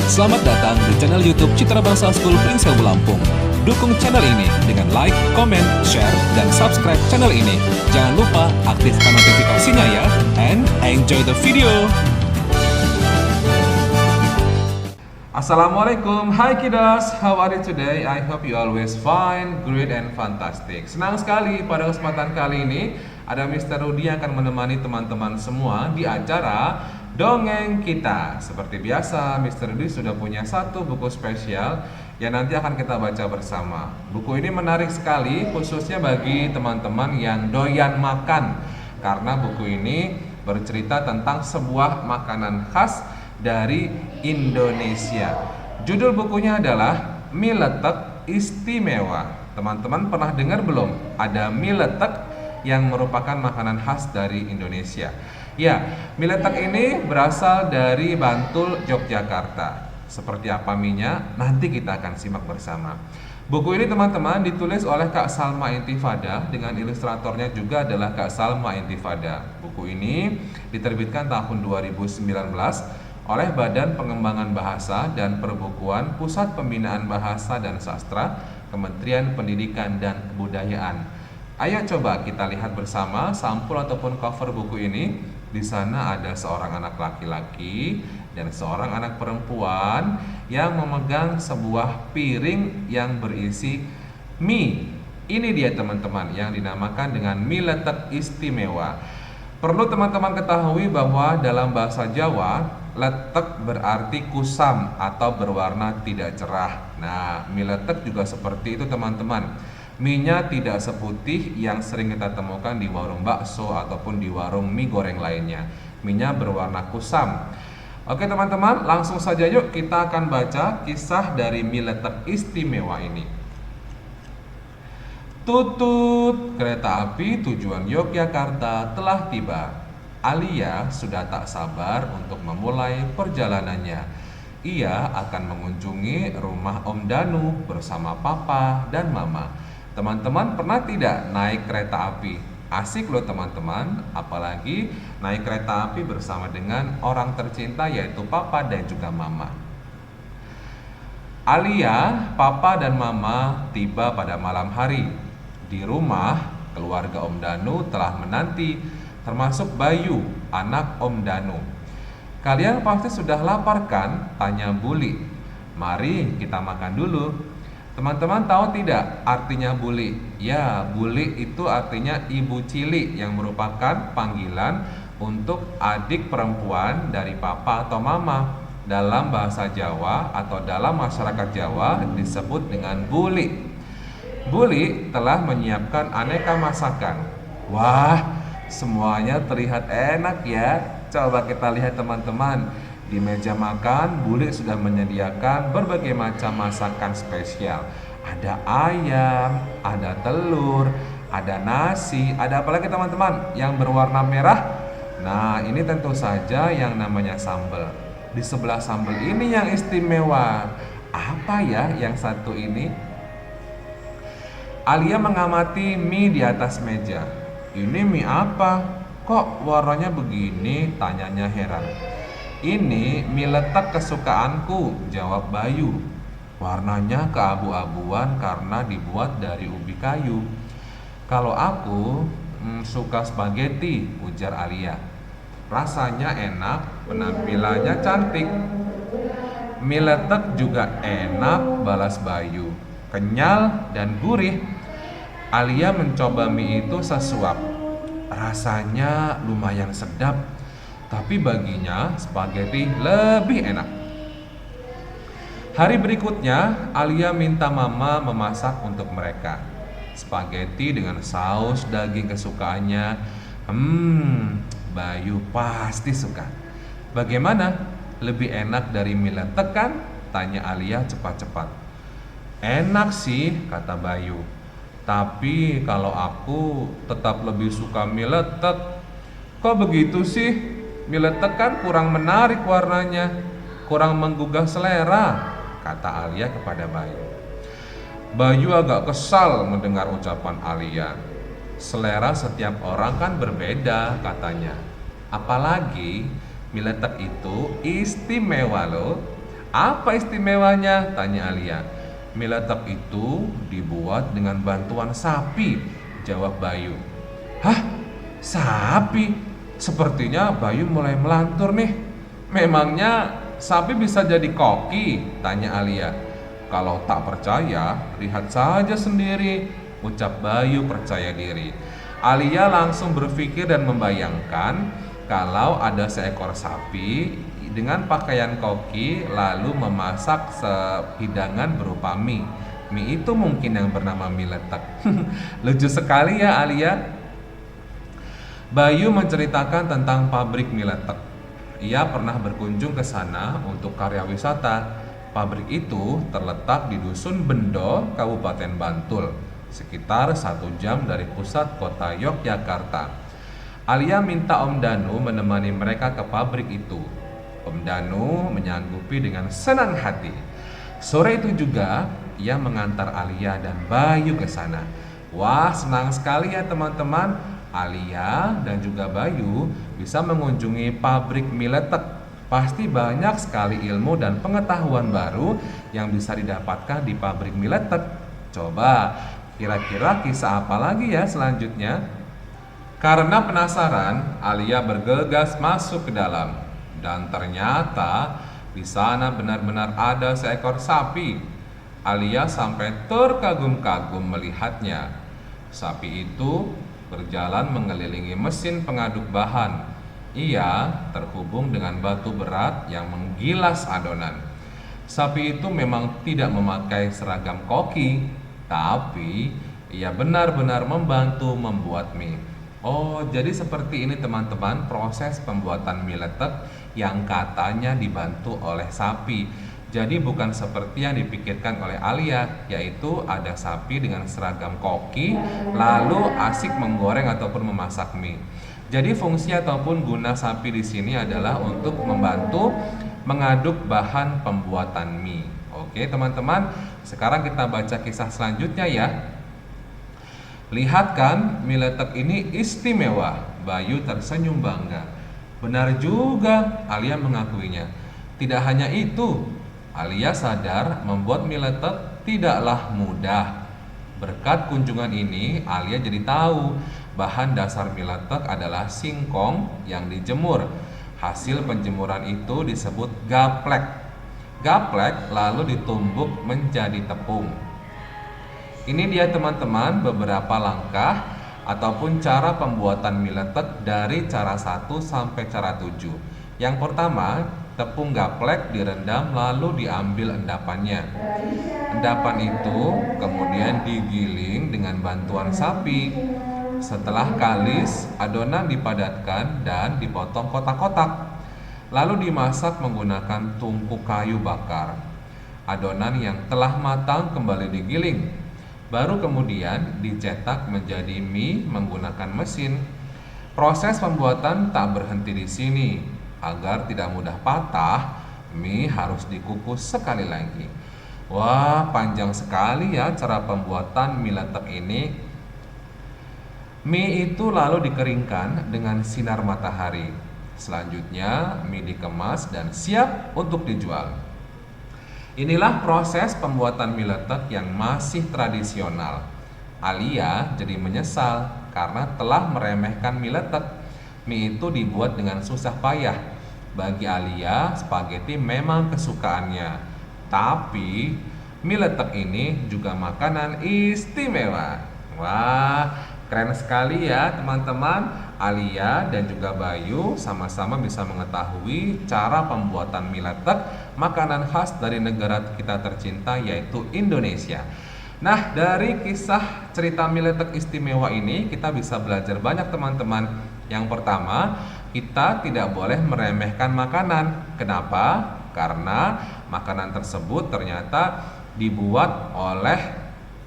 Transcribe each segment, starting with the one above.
Selamat datang di channel YouTube Citra Bangsa School Pringsewu Lampung. Dukung channel ini dengan like, comment, share, dan subscribe channel ini. Jangan lupa aktifkan notifikasinya ya, and enjoy the video. Assalamualaikum, hi kiddos, how are you today? I hope you always fine, great and fantastic. Senang sekali pada kesempatan kali ini ada Mr. Rudy yang akan menemani teman-teman semua di acara Dongeng Kita. Seperti biasa, Mr. Rudy sudah punya satu buku spesial yang nanti akan kita baca bersama. Buku ini menarik sekali khususnya bagi teman-teman yang doyan makan, karena buku ini bercerita tentang sebuah makanan khas dari Indonesia. Judul bukunya adalah Mie Letek Istimewa. Teman-teman pernah dengar belum? Ada mie letek yang merupakan makanan khas dari Indonesia. Ya, mie letek ini berasal dari Bantul, Yogyakarta. Seperti apa mie-nya? Nanti kita akan simak bersama. Buku ini teman-teman ditulis oleh Kak Salma Intifada, dengan ilustratornya juga adalah Kak Salma Intifada. Buku ini diterbitkan tahun 2019 oleh Badan Pengembangan Bahasa dan Perbukuan Pusat Pembinaan Bahasa dan Sastra, Kementerian Pendidikan dan Kebudayaan. Ayo coba kita lihat bersama sampul ataupun cover buku ini. Di sana ada seorang anak laki-laki dan seorang anak perempuan yang memegang sebuah piring yang berisi mie. Ini dia teman-teman yang dinamakan dengan mie letek istimewa. Perlu teman-teman ketahui bahwa dalam bahasa Jawa, letek berarti kusam atau berwarna tidak cerah. Nah, mie letek juga seperti itu teman-teman. Mie-nya tidak seputih yang sering kita temukan di warung bakso ataupun di warung mie goreng lainnya. Mie-nya berwarna kusam. Oke teman-teman, langsung saja yuk kita akan baca kisah dari mie letek istimewa ini. Tutut, kereta api tujuan Yogyakarta telah tiba. Alia sudah tak sabar untuk memulai perjalanannya. Ia akan mengunjungi rumah Om Danu bersama Papa dan Mama. Teman-teman pernah tidak naik kereta api? Asik loh teman-teman, apalagi naik kereta api bersama dengan orang tercinta yaitu Papa dan juga Mama. Alia, Papa dan Mama tiba pada malam hari. Di rumah, keluarga Om Danu telah menanti, termasuk Bayu, anak Om Danu. Kalian pasti sudah lapar kan? Tanya Buli. Mari kita makan dulu. Teman-teman tahu tidak artinya Buli? Ya, Buli itu artinya ibu cili, yang merupakan panggilan untuk adik perempuan dari papa atau mama. Dalam bahasa Jawa atau dalam masyarakat Jawa disebut dengan Buli. Buli telah menyiapkan aneka masakan. Wah, semuanya terlihat enak ya. Coba kita lihat teman-teman. Di meja makan, Buli sudah menyediakan berbagai macam masakan spesial. Ada ayam, ada telur, ada nasi, ada apa lagi teman-teman? Yang berwarna merah. Nah, ini tentu saja yang namanya sambal. Di sebelah sambal ini yang istimewa. Apa ya yang satu ini? Alia mengamati mie di atas meja. Ini mie apa? Kok warnanya begini? Tanyanya heran. Ini mie letek kesukaanku, jawab Bayu. Warnanya keabu-abuan karena dibuat dari ubi kayu. Kalau aku suka spaghetti, ujar Alia. Rasanya enak, penampilannya cantik. Mie letek juga enak, balas Bayu. Kenyal dan gurih. Alia mencoba mie itu sesuap. Rasanya lumayan sedap, tapi baginya spaghetti lebih enak. Hari berikutnya, Alia minta Mama memasak untuk mereka. Spaghetti dengan saus daging kesukaannya. Bayu pasti suka. Bagaimana? Lebih enak dari mie letek kan? Tanya Alia cepat-cepat. Enak sih, kata Bayu. Tapi kalau aku tetap lebih suka mie letek. Kok begitu sih? Mie letek kan kurang menarik warnanya, kurang menggugah selera, kata Alia kepada Bayu. Bayu agak kesal mendengar ucapan Alia. Selera setiap orang kan berbeda, katanya. Apalagi mie letek itu istimewa loh. Apa istimewanya? Tanya Alia. Mie letek itu dibuat dengan bantuan sapi, jawab Bayu. Hah? Sapi? Sepertinya Bayu mulai melantur nih. Memangnya sapi bisa jadi koki? Tanya Alia. Kalau tak percaya, lihat saja sendiri, ucap Bayu percaya diri. Alia langsung berpikir dan membayangkan kalau ada seekor sapi dengan pakaian koki lalu memasak sehidangan berupa mie. Mie itu mungkin yang bernama mie letek. Lucu sekali ya Alia. Bayu menceritakan tentang pabrik mie letek. Ia pernah berkunjung ke sana untuk karya wisata. Pabrik itu terletak di Dusun Bendo, Kabupaten Bantul, sekitar 1 jam dari pusat kota Yogyakarta. Alia minta Om Danu menemani mereka ke pabrik itu. Om Danu menyanggupi dengan senang hati. Sore itu juga ia mengantar Alia dan Bayu ke sana. Wah, senang sekali ya teman-teman. Alia dan juga Bayu bisa mengunjungi pabrik mie letek. Pasti banyak sekali ilmu dan pengetahuan baru yang bisa didapatkan di pabrik mie letek. Coba, kira-kira kisah apa lagi ya selanjutnya? Karena penasaran, Alia bergegas masuk ke dalam. Dan ternyata di sana benar-benar ada seekor sapi. Alia sampai terkagum-kagum melihatnya. Sapi itu berjalan mengelilingi mesin pengaduk bahan. Ia terhubung dengan batu berat yang menggilas adonan. Sapi itu memang tidak memakai seragam koki, tapi ia benar-benar membantu membuat mie. Oh, jadi seperti ini teman-teman proses pembuatan mie letek yang katanya dibantu oleh sapi. Jadi bukan seperti yang dipikirkan oleh Alia, yaitu ada sapi dengan seragam koki lalu asik menggoreng ataupun memasak mie. Jadi fungsi ataupun guna sapi di sini adalah untuk membantu mengaduk bahan pembuatan mie. Oke, teman-teman, sekarang kita baca kisah selanjutnya ya. Lihat kan, mie letek ini istimewa. Bayu tersenyum bangga. Benar juga, Alia mengakuinya. Tidak hanya itu, Alia sadar membuat mie letek tidaklah mudah. Berkat kunjungan ini, Alia jadi tahu bahan dasar mie letek adalah singkong yang dijemur. Hasil penjemuran itu disebut gaplek. Gaplek lalu ditumbuk menjadi tepung. Ini dia teman-teman beberapa langkah ataupun cara pembuatan mie letek dari cara 1 sampai cara 7. Yang pertama, tepung gaplek direndam lalu diambil endapannya. Endapan itu kemudian digiling dengan bantuan sapi. Setelah kalis, adonan dipadatkan dan dipotong kotak-kotak. Lalu dimasak menggunakan tungku kayu bakar. Adonan yang telah matang kembali digiling. Baru kemudian dicetak menjadi mie menggunakan mesin. Proses pembuatan tak berhenti di sini. Agar tidak mudah patah, mie harus dikukus sekali lagi. Wah, panjang sekali ya cara pembuatan mie letek ini. Mie itu lalu dikeringkan dengan sinar matahari. Selanjutnya, mie dikemas dan siap untuk dijual. Inilah proses pembuatan mie letek yang masih tradisional. Alia jadi menyesal karena telah meremehkan mie letek. Mie itu dibuat dengan susah payah. Bagi Alia, spaghetti memang kesukaannya. Tapi, mie letek ini juga makanan istimewa. Wah, keren sekali ya teman-teman. Alia dan juga Bayu sama-sama bisa mengetahui cara pembuatan mie letek, makanan khas dari negara kita tercinta yaitu Indonesia. Nah, dari kisah cerita mie letek istimewa ini kita bisa belajar banyak teman-teman. Yang pertama, kita tidak boleh meremehkan makanan. Kenapa? Karena makanan tersebut ternyata dibuat oleh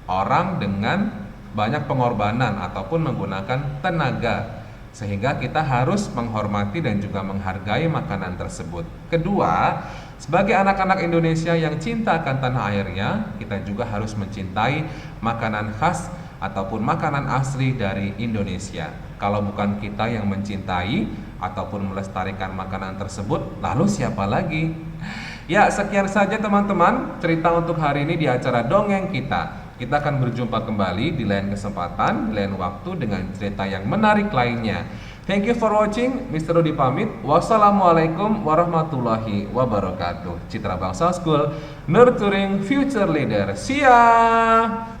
orang dengan banyak pengorbanan ataupun menggunakan tenaga, sehingga kita harus menghormati dan juga menghargai makanan tersebut. Kedua, sebagai anak-anak Indonesia yang cinta akan tanah airnya, kita juga harus mencintai makanan khas ataupun makanan asli dari Indonesia. Kalau bukan kita yang mencintai ataupun melestarikan makanan tersebut, lalu siapa lagi? Ya, sekian saja teman-teman cerita untuk hari ini di acara Dongeng Kita. Kita akan berjumpa kembali di lain kesempatan, di lain waktu dengan cerita yang menarik lainnya. Thank you for watching. Mr. Rudi pamit. Wassalamualaikum warahmatullahi wabarakatuh. Citra Bangsa School, nurturing future leader. See ya!